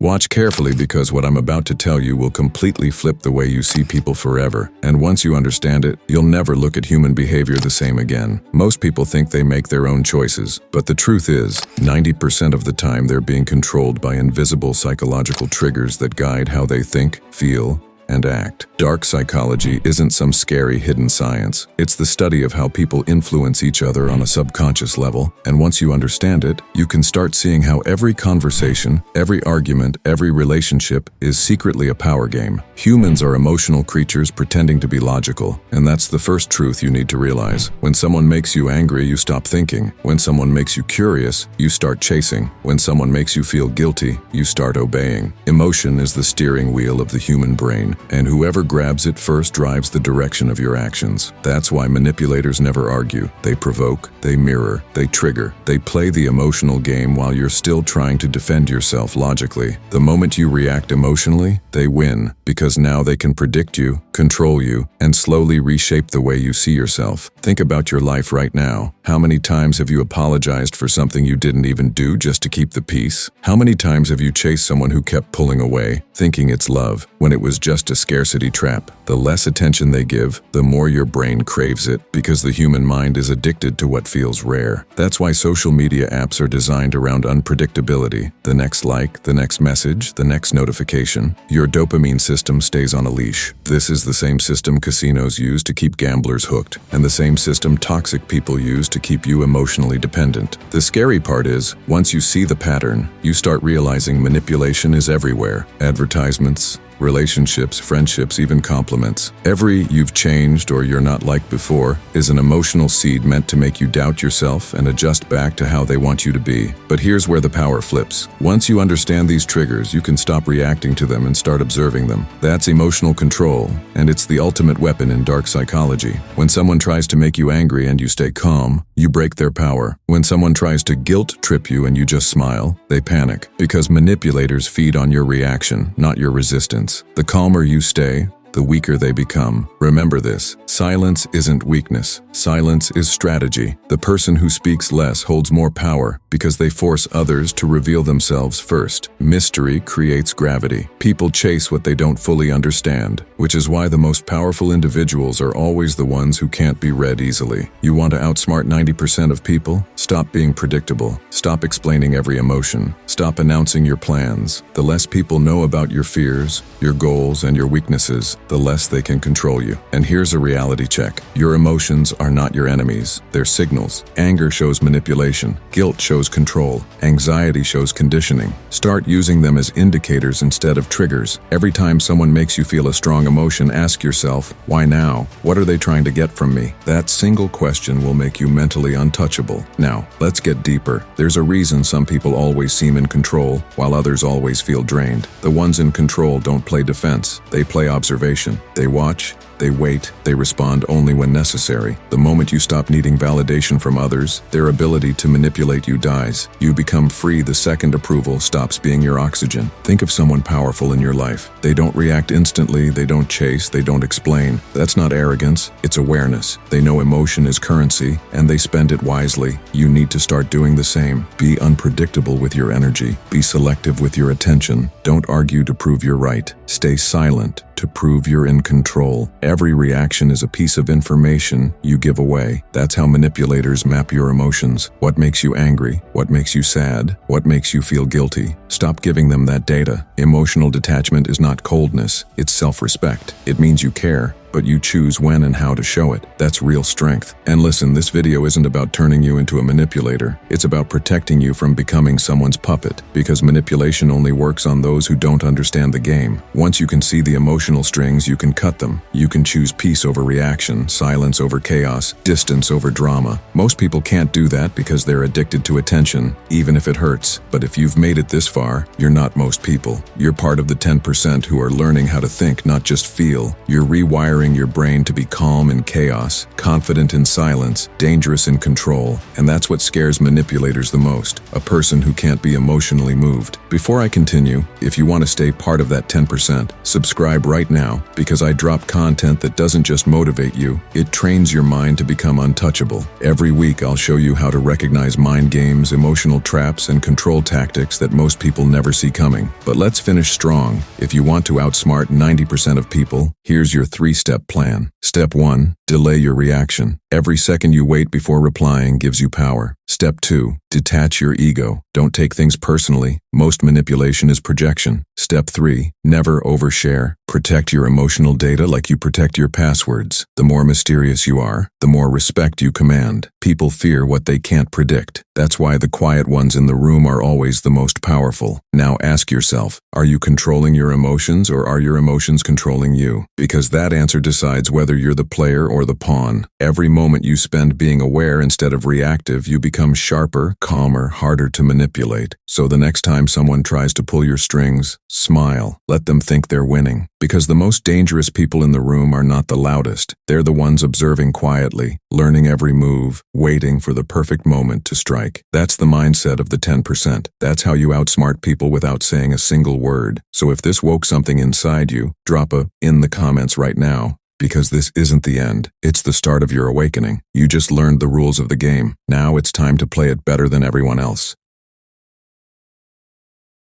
Watch carefully because what I'm about to tell you will completely flip the way you see people forever. And once you understand it, you'll never look at human behavior the same again. Most people think they make their own choices, but the truth is, 90% of the time they're being controlled by invisible psychological triggers that guide how they think, feel, and act. Dark psychology isn't some scary hidden science. It's the study of how people influence each other on a subconscious level, and once you understand it, you can start seeing how every conversation, every argument, every relationship is secretly a power game. Humans are emotional creatures pretending to be logical, and that's the first truth you need to realize. When someone makes you angry, you stop thinking. When someone makes you curious, you start chasing. When someone makes you feel guilty, you start obeying. Emotion is the steering wheel of the human brain, and whoever grabs it first drives the direction of your actions. That's why manipulators never argue. They provoke, they mirror, they trigger. They play the emotional game while you're still trying to defend yourself logically. The moment you react emotionally, they win, because now they can predict you, control you, and slowly reshape the way you see yourself. Think about your life right now. How many times have you apologized for something you didn't even do just to keep the peace? How many times have you chased someone who kept pulling away, thinking it's love, when it was just a scarcity trap? The less attention they give, the more your brain craves it, because the human mind is addicted to what feels rare. That's why social media apps are designed around unpredictability. The next like, the next message, the next notification. Your dopamine system stays on a leash. This is the same system casinos use to keep gamblers hooked, and the same system toxic people use to keep you emotionally dependent. The scary part is, once you see the pattern, you start realizing manipulation is everywhere. Advertisements, relationships, friendships, even compliments. Every "you've changed" or "you're not like before" is an emotional seed meant to make you doubt yourself and adjust back to how they want you to be. But here's where the power flips. Once you understand these triggers, you can stop reacting to them and start observing them. That's emotional control, and it's the ultimate weapon in dark psychology. When someone tries to make you angry and you stay calm, you break their power. When someone tries to guilt trip you and you just smile, they panic. Because manipulators feed on your reaction, not your resistance. The calmer you stay, the weaker they become. Remember this: silence isn't weakness. Silence is strategy. The person who speaks less holds more power because they force others to reveal themselves first. Mystery creates gravity. People chase what they don't fully understand, which is why the most powerful individuals are always the ones who can't be read easily. You want to outsmart 90% of people? Stop being predictable. Stop explaining every emotion. Stop announcing your plans. The less people know about your fears, your goals, and your weaknesses, the less they can control you. And here's a reality check. Your emotions are not your enemies. They're signals. Anger shows manipulation. Guilt shows control. Anxiety shows conditioning. Start using them as indicators instead of triggers. Every time someone makes you feel a strong emotion, ask yourself, why now? What are they trying to get from me? That single question will make you mentally untouchable. Now, let's get deeper. There's a reason some people always seem in control, while others always feel drained. The ones in control don't play defense. They play observation. They watch, they wait, they respond only when necessary. The moment you stop needing validation from others, their ability to manipulate you dies. You become free the second approval stops being your oxygen. Think of someone powerful in your life. They don't react instantly, they don't chase, they don't explain. That's not arrogance, it's awareness. They know emotion is currency, and they spend it wisely. You need to start doing the same. Be unpredictable with your energy. Be selective with your attention. Don't argue to prove you're right. Stay silent to prove you're in control. Every reaction is a piece of information you give away. That's how manipulators map your emotions. What makes you angry? What makes you sad? What makes you feel guilty? Stop giving them that data. Emotional detachment is not coldness, it's self-respect. It means you care, but you choose when and how to show it. That's real strength. And listen, this video isn't about turning you into a manipulator. It's about protecting you from becoming someone's puppet, because manipulation only works on those who don't understand the game. Once you can see the emotional strings, you can cut them. You can choose peace over reaction, silence over chaos, distance over drama. Most people can't do that because they're addicted to attention, even if it hurts. But if you've made it this far, you're not most people. You're part of the 10% who are learning how to think, not just feel. You're rewiring wiring your brain to be calm in chaos, confident in silence, dangerous in control, and that's what scares manipulators the most, a person who can't be emotionally moved. Before I continue, if you want to stay part of that 10%, subscribe right now, because I drop content that doesn't just motivate you, it trains your mind to become untouchable. Every week I'll show you how to recognize mind games, emotional traps, and control tactics that most people never see coming. But let's finish strong. If you want to outsmart 90% of people, here's your 3-step plan. Step 1. Delay your reaction. Every second you wait before replying gives you power. Step 2. Detach your ego. Don't take things personally. Most manipulation is projection. Step 3. Never overshare. Protect your emotional data like you protect your passwords. The more mysterious you are, the more respect you command. People fear what they can't predict. That's why the quiet ones in the room are always the most powerful. Now ask yourself, are you controlling your emotions, or are your emotions controlling you? Because that answer decides whether you're the player or the pawn. Every moment you spend being aware instead of reactive, you become sharper, calmer, harder to manipulate. So the next time someone tries to pull your strings, smile. Let them think they're winning. Because the most dangerous people in the room are not the loudest. They're the ones observing quietly, learning every move, waiting for the perfect moment to strike. That's the mindset of the 10%. That's how you outsmart people without saying a single word. So if this woke something inside you, drop a in the comments right now. Because this isn't the end. It's the start of your awakening. You just learned the rules of the game. Now it's time to play it better than everyone else.